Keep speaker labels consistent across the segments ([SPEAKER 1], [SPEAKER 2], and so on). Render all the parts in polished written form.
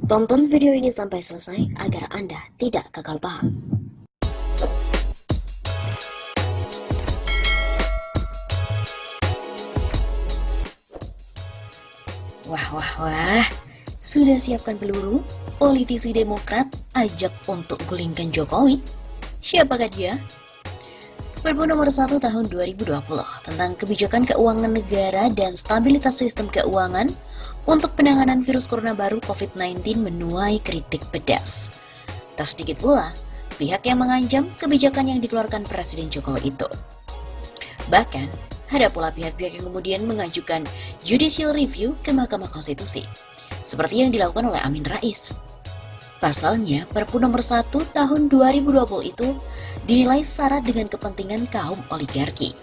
[SPEAKER 1] Tonton video ini sampai selesai agar Anda tidak gagal paham.
[SPEAKER 2] Wah, sudah siapkan peluru? Politisi Demokrat ajak untuk gulingkan Jokowi? Siapakah dia? Perpu nomor 1 tahun 2020 tentang kebijakan keuangan negara dan stabilitas sistem keuangan untuk penanganan virus corona baru COVID-19 menuai kritik pedas. Tak sedikit pula pihak yang mengancam kebijakan yang dikeluarkan Presiden Jokowi itu. Bahkan, ada pula pihak-pihak yang kemudian mengajukan judicial review ke Mahkamah Konstitusi, seperti yang dilakukan oleh Amin Rais. Pasalnya, Perpu nomor 1 tahun 2020 itu dinilai syarat dengan kepentingan kaum oligarki.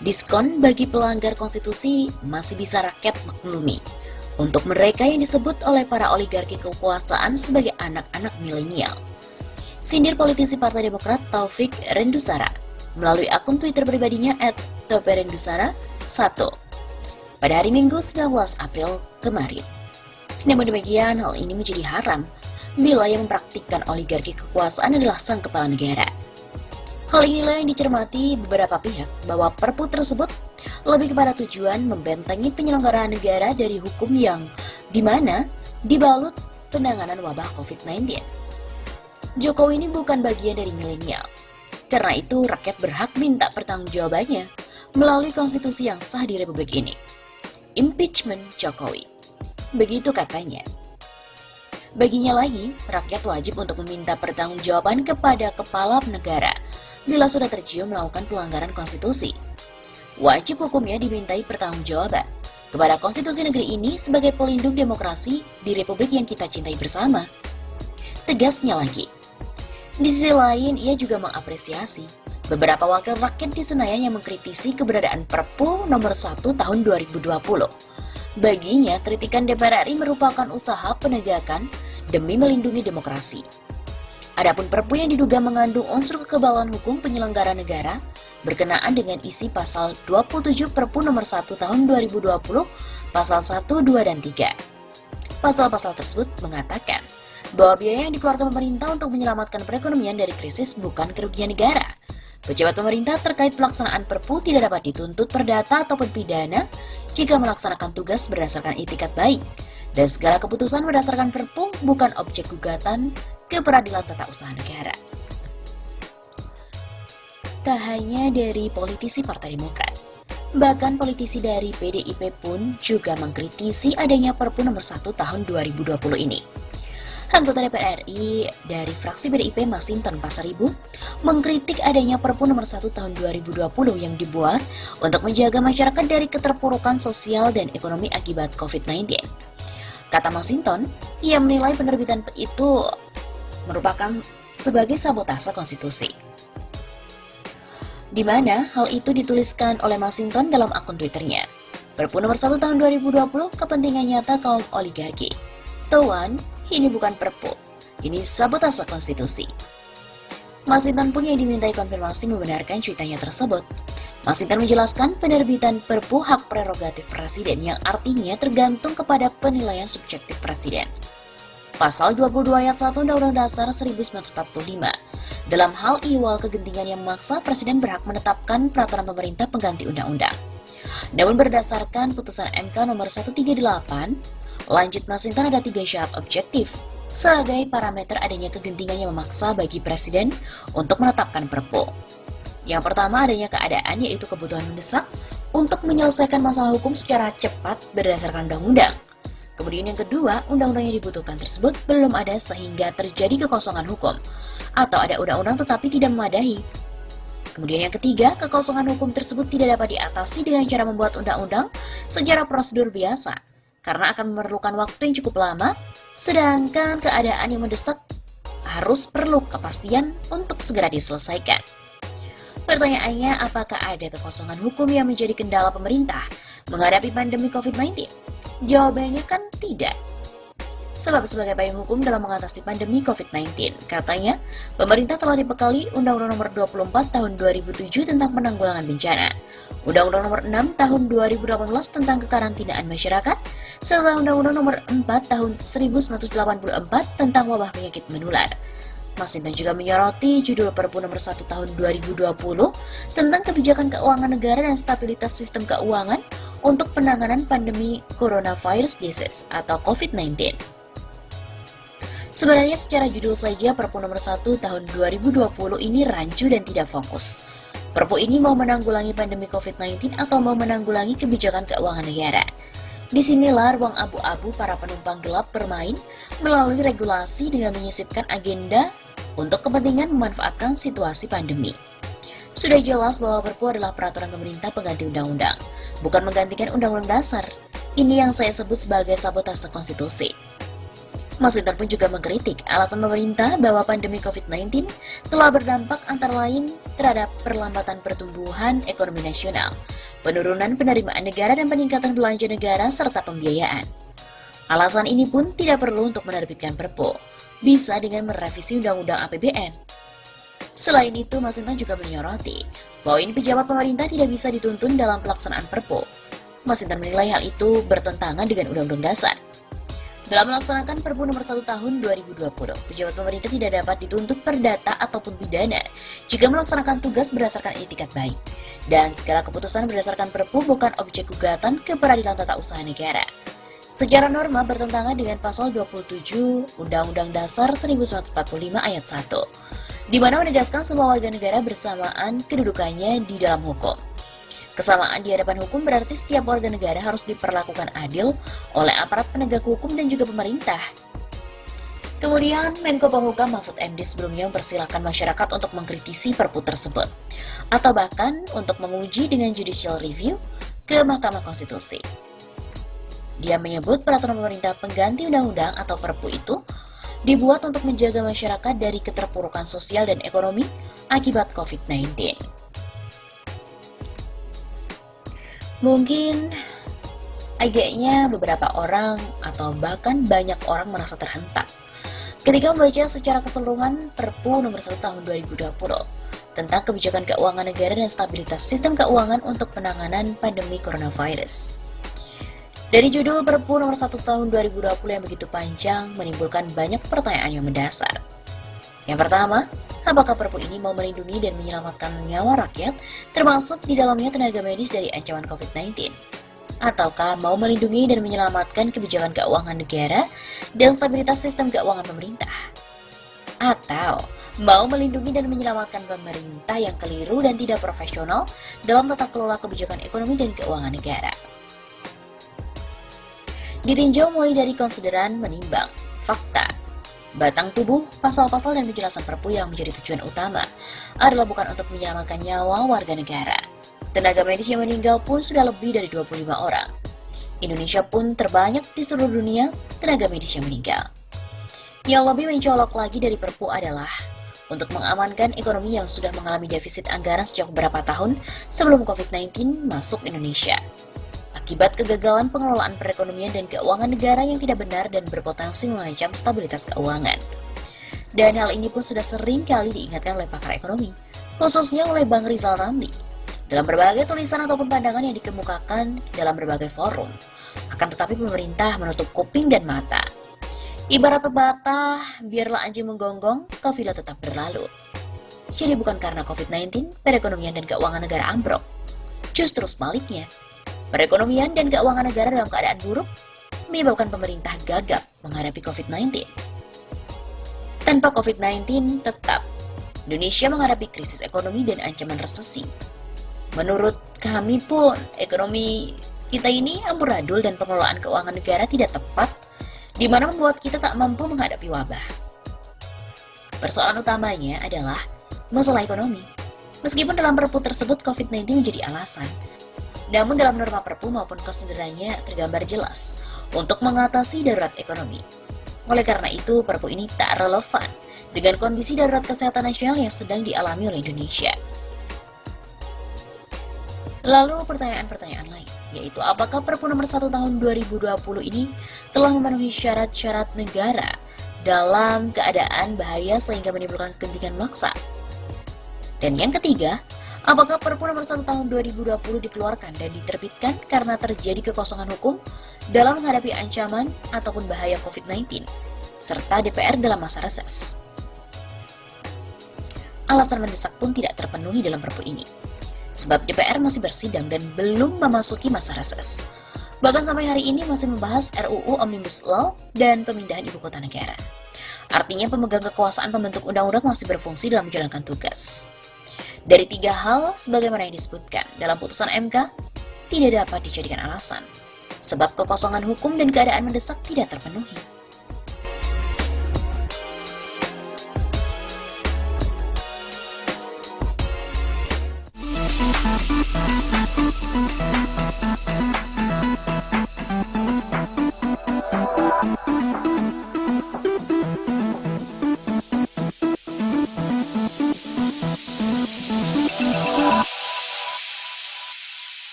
[SPEAKER 2] Diskon bagi pelanggar konstitusi masih bisa rakyat maklumi untuk mereka yang disebut oleh para oligarki kekuasaan sebagai anak-anak milenial. Sindir politisi Partai Demokrat Taufik Rendusara melalui akun Twitter pribadinya @toperendusara1 pada hari Minggu 19 April kemarin. Namun demikian, hal ini menjadi haram bila yang mempraktikkan oligarki kekuasaan adalah sang kepala negara. Hal inilah yang dicermati beberapa pihak bahwa Perpu tersebut lebih kepada tujuan membentengi penyelenggaraan negara dari hukum yang dimana dibalut penanganan wabah COVID-19. Jokowi ini bukan bagian dari milenial. Karena itu rakyat berhak minta pertanggungjawabannya melalui konstitusi yang sah di Republik ini. Impeachment Jokowi. Begitu katanya. Baginya lagi, rakyat wajib untuk meminta pertanggungjawaban kepada kepala negara bila sudah tercium melakukan pelanggaran konstitusi. Wajib hukumnya dimintai pertanggungjawaban kepada konstitusi negeri ini sebagai pelindung demokrasi di Republik yang kita cintai bersama. Tegasnya lagi. Di sisi lain, ia juga mengapresiasi beberapa wakil rakyat di Senayan yang mengkritisi keberadaan Perpu nomor 1 tahun 2020. Baginya, kritikan DPR RI merupakan usaha penegakan demi melindungi demokrasi. Adapun Perpu yang diduga mengandung unsur kekebalan hukum penyelenggara negara berkenaan dengan isi pasal 27 Perpu nomor 1 tahun 2020, pasal 1, 2, dan 3. Pasal-pasal tersebut mengatakan bahwa biaya yang dikeluarkan pemerintah untuk menyelamatkan perekonomian dari krisis bukan kerugian negara. Pejabat pemerintah terkait pelaksanaan Perpu tidak dapat dituntut perdata ataupun pidana jika melaksanakan tugas berdasarkan itikat baik, dan segala keputusan berdasarkan Perpu bukan objek gugatan ke peradilan tata usaha negara. Tak hanya dari politisi Partai Demokrat, bahkan politisi dari PDIP pun juga mengkritisi adanya Perpu nomor 1 tahun 2020 ini. Anggota DPR RI dari fraksi PDIP Masinton Pasaribu mengkritik adanya Perpu nomor 1 tahun 2020 yang dibuat untuk menjaga masyarakat dari keterpurukan sosial dan ekonomi akibat COVID-19. Kata Masinton, ia menilai penerbitan itu merupakan sebagai sabotase konstitusi. Di mana hal itu dituliskan oleh Masinton dalam akun Twitternya. Perpu nomor 1 tahun 2020 kepentingan nyata kaum oligarki. Tuan, ini bukan Perpu, ini sabotase konstitusi. Masinton pun yang dimintai konfirmasi membenarkan cuitannya tersebut. Masinton menjelaskan penerbitan Perpu hak prerogatif Presiden yang artinya tergantung kepada penilaian subjektif Presiden. Pasal 22 ayat 1 Undang-Undang Dasar 1945. Dalam hal ihwal kegentingan yang memaksa, Presiden berhak menetapkan peraturan pemerintah pengganti undang-undang. Namun berdasarkan putusan MK nomor 138, lanjut Masinton ada 3 syarat objektif sebagai parameter adanya kegentingan yang memaksa bagi Presiden untuk menetapkan Perpu. Yang pertama adanya keadaan yaitu kebutuhan mendesak untuk menyelesaikan masalah hukum secara cepat berdasarkan undang-undang. Kemudian yang kedua, undang-undang yang dibutuhkan tersebut belum ada sehingga terjadi kekosongan hukum, atau ada undang-undang tetapi tidak memadai. Kemudian yang ketiga, kekosongan hukum tersebut tidak dapat diatasi dengan cara membuat undang-undang secara prosedur biasa, karena akan memerlukan waktu yang cukup lama, sedangkan keadaan yang mendesak harus perlu kepastian untuk segera diselesaikan. Pertanyaannya, apakah ada kekosongan hukum yang menjadi kendala pemerintah menghadapi pandemi COVID-19? Jawabannya kan tidak. Sebab sebagai payung hukum dalam mengatasi pandemi COVID-19, katanya, pemerintah telah dibekali Undang-Undang Nomor 24 Tahun 2007 tentang penanggulangan bencana Undang-Undang Nomor 6 Tahun 2018 tentang Kekarantinaan Masyarakat, serta Undang-Undang Nomor 4 Tahun 1984 tentang Wabah Penyakit Menular. Masinton juga menyoroti judul Perpu Nomor 1 Tahun 2020 tentang Kebijakan Keuangan Negara dan Stabilitas Sistem Keuangan untuk Penanganan Pandemi Coronavirus Disease atau COVID-19. Sebenarnya secara judul saja Perpu Nomor 1 Tahun 2020 ini rancu dan tidak fokus. Perpu ini mau menanggulangi pandemi COVID-19 atau mau menanggulangi kebijakan keuangan negara. Disinilah ruang abu-abu para penumpang gelap bermain melalui regulasi dengan menyisipkan agenda untuk kepentingan memanfaatkan situasi pandemi. Sudah jelas bahwa Perpu adalah peraturan pemerintah pengganti undang-undang, bukan menggantikan undang-undang dasar. Ini yang saya sebut sebagai sabotase konstitusi. Masinton pun juga mengkritik alasan pemerintah bahwa pandemi COVID-19 telah berdampak antara lain terhadap perlambatan pertumbuhan ekonomi nasional, penurunan penerimaan negara dan peningkatan belanja negara serta pembiayaan. Alasan ini pun tidak perlu untuk menerbitkan Perpu, bisa dengan merevisi Undang-Undang APBN. Selain itu, Masinton juga menyoroti poin pejabat pemerintah tidak bisa dituntun dalam pelaksanaan Perpu. Masinton menilai hal itu bertentangan dengan Undang-Undang Dasar. Dalam melaksanakan Perpu Nomor 1 Tahun 2020, pejabat pemerintah tidak dapat dituntut perdata ataupun pidana jika melaksanakan tugas berdasarkan etikat baik. Dan segala keputusan berdasarkan Perpu bukan objek gugatan ke Peradilan Tata Usaha Negara. Secara norma bertentangan dengan Pasal 27 Undang-Undang Dasar 1945 Ayat 1, di mana menegaskan semua warga negara bersamaan kedudukannya di dalam hukum. Kesamaan di hadapan hukum berarti setiap warga negara harus diperlakukan adil oleh aparat penegak hukum dan juga pemerintah. Kemudian, Menko Polhukam Mahfud MD sebelumnya mempersilahkan masyarakat untuk mengkritisi Perpu tersebut, atau bahkan untuk menguji dengan judicial review ke Mahkamah Konstitusi. Dia menyebut peraturan pemerintah pengganti undang-undang atau Perpu itu dibuat untuk menjaga masyarakat dari keterpurukan sosial dan ekonomi akibat COVID-19. Mungkin agaknya beberapa orang atau bahkan banyak orang merasa terhentak ketika membaca secara keseluruhan Perpu Nomor 1 Tahun 2020 tentang Kebijakan Keuangan Negara dan Stabilitas Sistem Keuangan untuk Penanganan Pandemi Coronavirus. Dari judul Perpu Nomor 1 Tahun 2020 yang begitu panjang menimbulkan banyak pertanyaan yang mendasar. Yang pertama, apakah Perpu ini mau melindungi dan menyelamatkan nyawa rakyat, termasuk di dalamnya tenaga medis dari ancaman COVID-19? Ataukah mau melindungi dan menyelamatkan kebijakan keuangan negara dan stabilitas sistem keuangan pemerintah? Atau mau melindungi dan menyelamatkan pemerintah yang keliru dan tidak profesional dalam tata kelola kebijakan ekonomi dan keuangan negara? Ditinjau mulai dari konsideran menimbang fakta, batang tubuh, pasal-pasal dan penjelasan Perpu yang menjadi tujuan utama adalah bukan untuk menyelamatkan nyawa warga negara. Tenaga medis yang meninggal pun sudah lebih dari 25 orang. Indonesia pun terbanyak di seluruh dunia tenaga medis yang meninggal. Yang lebih mencolok lagi dari Perpu adalah untuk mengamankan ekonomi yang sudah mengalami defisit anggaran sejak beberapa tahun sebelum COVID-19 masuk Indonesia. Akibat kegagalan pengelolaan perekonomian dan keuangan negara yang tidak benar dan berpotensi mengancam stabilitas keuangan. Dan hal ini pun sudah sering kali diingatkan oleh pakar ekonomi, khususnya oleh Bang Rizal Ramli, dalam berbagai tulisan ataupun pandangan yang dikemukakan dalam berbagai forum. Akan tetapi pemerintah menutup kuping dan mata. Ibarat pepatah, biarlah anjing menggonggong, kafilah tetap berlalu. Jadi bukan karena COVID-19, perekonomian dan keuangan negara ambruk. Justru sebaliknya, perekonomian dan keuangan negara dalam keadaan buruk menyebabkan pemerintah gagap menghadapi COVID-19. Tanpa COVID-19, tetap Indonesia menghadapi krisis ekonomi dan ancaman resesi. Menurut kami pun, ekonomi kita ini amburadul dan pengelolaan keuangan negara tidak tepat, di mana membuat kita tak mampu menghadapi wabah. Persoalan utamanya adalah masalah ekonomi. Meskipun dalam Perpu tersebut COVID-19 menjadi alasan, namun dalam norma Perpu maupun konsiderannya tergambar jelas untuk mengatasi darurat ekonomi. Oleh karena itu, Perpu ini tak relevan dengan kondisi darurat kesehatan nasional yang sedang dialami oleh Indonesia. Lalu pertanyaan-pertanyaan lain, yaitu apakah Perpu Nomor 1 Tahun 2020 ini telah memenuhi syarat-syarat negara dalam keadaan bahaya sehingga menimbulkan kegentingan maksa? Dan yang ketiga, Apakah Perpu nomor 1 tahun 2020 dikeluarkan dan diterbitkan karena terjadi kekosongan hukum dalam menghadapi ancaman ataupun bahaya COVID-19, serta DPR dalam masa reses? Alasan mendesak pun tidak terpenuhi dalam Perpu ini, sebab DPR masih bersidang dan belum memasuki masa reses. Bahkan sampai hari ini masih membahas RUU Omnibus Law dan pemindahan ibu kota negara. Artinya pemegang kekuasaan pembentuk undang-undang masih berfungsi dalam menjalankan tugas. Dari 3 hal sebagaimana yang disebutkan dalam putusan MK, tidak dapat dijadikan alasan, sebab kekosongan hukum dan keadaan mendesak tidak terpenuhi.